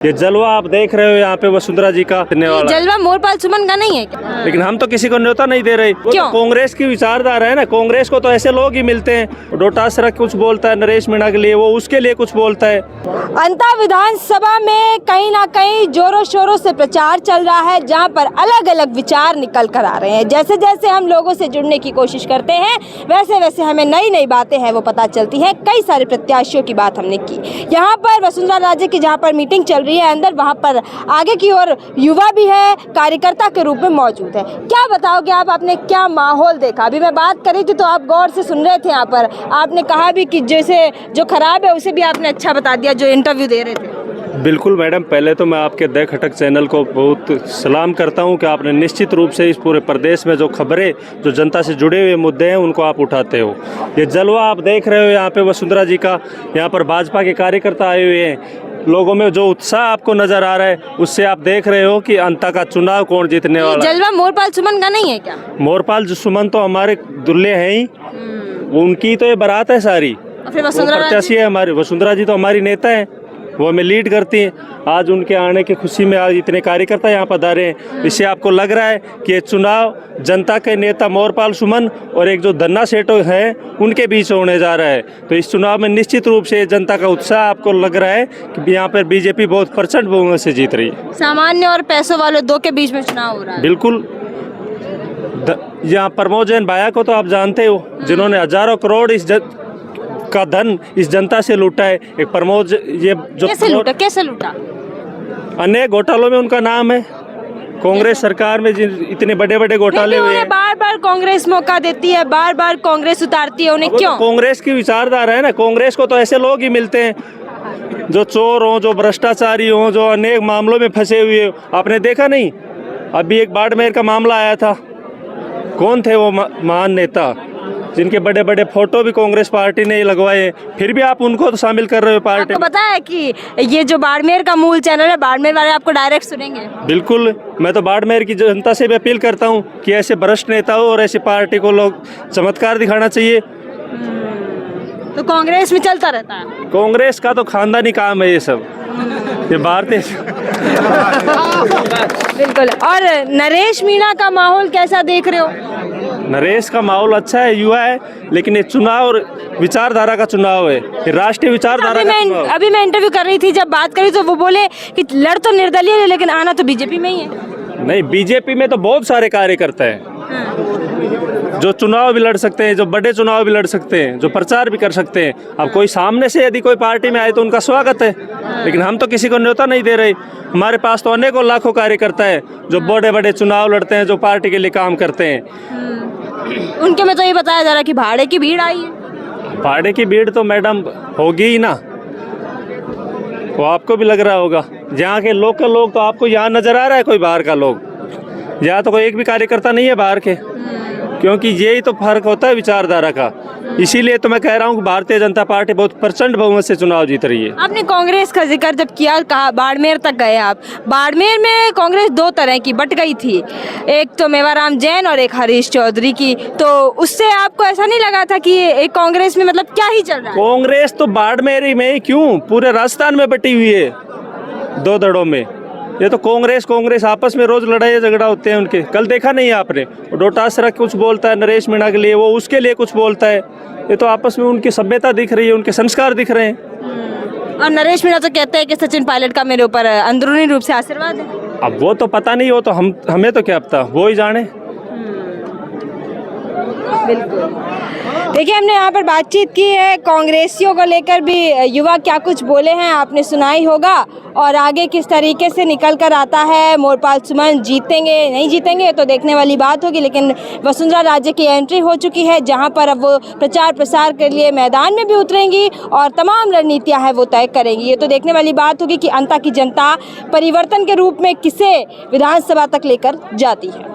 ये जलवा आप देख रहे हो यहाँ पे वसुंधरा जी का जलवा मोरपाल सुमन का नहीं है क्या? लेकिन हम तो किसी को न्योता नहीं दे रहे। वो तो कांग्रेस की विचारधारा है ना। कांग्रेस को तो ऐसे लोग ही मिलते हैं। डोटासरा कुछ बोलता है नरेश मीणा के लिए, वो उसके लिए कुछ बोलता है। अंता विधानसभा में कहीं ना कहीं जोरों शोरों से प्रचार चल रहा है, जहां पर अलग अलग विचार निकल कर आ रहे हैं। जैसे जैसे हम लोगों से जुड़ने की कोशिश करते हैं वैसे वैसे हमें नई नई बातें हैं वो पता चलती हैं। कई सारे प्रत्याशियों की बात हमने की। यहाँ पर वसुंधरा राजे की जहाँ पर मीटिंग चल रही है अंदर, वहाँ पर आगे की ओर युवा भी है, कार्यकर्ता के रूप में मौजूद है। क्या बताओगे आप, आपने क्या माहौल देखा? अभी मैं बात करी थी तो आप गौर से सुन रहे थे। यहाँ पर आपने कहा भी कि जैसे जो खराब है उसे भी आपने अच्छा बता दिया जो इंटरव्यू दे रहे थे। बिल्कुल मैडम, पहले तो मैं आपके द खटक चैनल को बहुत सलाम करता हूं कि आपने निश्चित रूप से इस पूरे प्रदेश में जो खबरें, जो जनता से जुड़े हुए मुद्दे हैं उनको आप उठाते हो। ये जलवा आप देख रहे हो यहाँ पे वसुंधरा जी का, यहाँ पर भाजपा के कार्यकर्ता आए हुए हैं। लोगों में जो उत्साह आपको नजर आ रहा है उससे आप देख रहे हो कि अंता का चुनाव कौन जीतने वाला है। जलवा मोरपाल सुमन का नहीं है क्या? मोरपाल सुमन तो हमारे दुल्हे हैं ही, उनकी तो ये बारात है सारी। फिर वसुंधरा प्रत्याशी है हमारी। वसुंधरा जी तो हमारी नेता है, वो हमें लीड करती हैं। आज उनके आने की खुशी में आज इतने कार्यकर्ता यहाँ पधारे हैं। इससे आपको लग रहा है कि ये चुनाव जनता के नेता मोरपाल सुमन और एक जो धन्ना सेठो है उनके बीच होने जा रहा है। तो इस चुनाव में निश्चित रूप से जनता का उत्साह आपको लग रहा है कि यहाँ पर बीजेपी बहुत प्रचंड बहुमत से जीत रही है। सामान्य और पैसों वाले दो के बीच में चुनाव हो रहा है। बिल्कुल। यहाँ प्रमोद जैन भाया को तो आप जानते हो, जिन्होंने हजारों करोड़ का धन इस जनता से लूटा है। एक प्रमोद, ये जो कैसे लूटा? अनेक घोटालों में उनका नाम है। कांग्रेस सरकार में इतने बड़े बड़े घोटाले हुए हैं। बार बार कांग्रेस मौका देती है, बार बार कांग्रेस उतारती है उन्हें, क्यों? तो कांग्रेस की विचारधारा है ना। कांग्रेस को तो ऐसे लोग ही मिलते हैं जो चोर हो, जो भ्रष्टाचारी हो, जो अनेक मामलों में फंसे हुए हो। आपने देखा नहीं, अभी एक बाड़मेर का मामला आया था। कौन थे वो महान नेता जिनके बड़े बड़े फोटो भी कांग्रेस पार्टी ने लगवाए, फिर भी आप उनको तो शामिल कर रहे हो पार्टी। आपको पता है कि ये जो बाड़मेर का मूल चैनल है, बाड़मेर वाले आपको डायरेक्ट सुनेंगे। बिल्कुल, मैं तो बाड़मेर की जनता से भी अपील करता हूँ कि ऐसे भ्रष्ट नेताओं और ऐसी पार्टी को लोग चमत्कार दिखाना चाहिए। तो कांग्रेस में चलता रहता है। कांग्रेस का तो खानदानी काम है ये सब, ये भारतीय। बिल्कुल। और नरेश मीणा का माहौल कैसा देख रहे हो? नरेश का माहौल अच्छा है, युवा है, लेकिन ये चुनाव और विचारधारा का चुनाव है, ये राष्ट्रीय विचारधारा का चुनाव। अभी मैं इंटरव्यू कर रही थी, जब बात करी तो वो बोले कि लड़ तो निर्दलीय है लेकिन आना तो बीजेपी में ही है। नहीं, बीजेपी में तो बहुत सारे कार्यकर्ता हैं जो चुनाव भी लड़ सकते हैं, जो बड़े चुनाव भी लड़ सकते हैं, जो प्रचार भी कर सकते हैं। अब कोई सामने से यदि कोई पार्टी में आए तो उनका स्वागत है, लेकिन हम तो किसी को न्योता नहीं दे रहे। हमारे पास तो अनेकों लाखों कार्यकर्ता है जो बड़े बड़े चुनाव लड़ते हैं, जो पार्टी के लिए काम करते हैं। उनके में तो ये बताया जा रहा है कि भाड़े की भीड़ आई है। भाड़े की भीड़ तो मैडम होगी ही ना, वो आपको भी लग रहा होगा। यहाँ के लोकल लोग तो आपको यहाँ नजर आ रहा है, कोई बाहर का लोग यहाँ तो कोई एक भी कार्यकर्ता नहीं है बाहर के, क्योंकि यही तो फर्क होता है विचारधारा का। इसीलिए तो मैं कह रहा हूँ कि भारतीय जनता पार्टी बहुत प्रचंड बहुमत से चुनाव जीत रही है। आपने कांग्रेस का जिक्र जब किया, कहा बाड़मेर तक गए आप। बाड़मेर में कांग्रेस दो तरह की बट गई थी, एक तो मेवाराम जैन और एक हरीश चौधरी की। तो उससे आपको ऐसा नहीं लगा था कि एक कांग्रेस में मतलब क्या ही चल रहा है? कांग्रेस तो बाड़मेर में ही क्यों, पूरे राजस्थान में बटी हुई है दो धड़ों में। ये तो कांग्रेस आपस में रोज लड़ाई झगड़ा होते हैं उनके। कल देखा नहीं आपने, डोटासरा कुछ बोलता है नरेश मीणा के लिए, वो उसके लिए कुछ बोलता है। ये तो आपस में उनकी सभ्यता दिख रही है, उनके संस्कार दिख रहे हैं। और नरेश मीणा तो कहते हैं कि सचिन पायलट का मेरे ऊपर अंदरूनी रूप से आशीर्वाद है। अब वो तो पता नहीं, हो तो हमें तो क्या पता, वो ही जाने। बिल्कुल। देखिए, हमने यहाँ पर बातचीत की है कांग्रेसियों को लेकर भी, युवा क्या कुछ बोले हैं आपने सुना ही होगा। और आगे किस तरीके से निकल कर आता है, मोरपाल सुमन जीतेंगे नहीं जीतेंगे तो देखने वाली बात होगी। लेकिन वसुंधरा राजे की एंट्री हो चुकी है, जहाँ पर अब वो प्रचार प्रसार के लिए मैदान में भी उतरेंगी और तमाम रणनीतियाँ हैं वो तय करेंगी। ये तो देखने वाली बात होगी कि अंता की जनता परिवर्तन के रूप में किसे विधानसभा तक लेकर जाती है।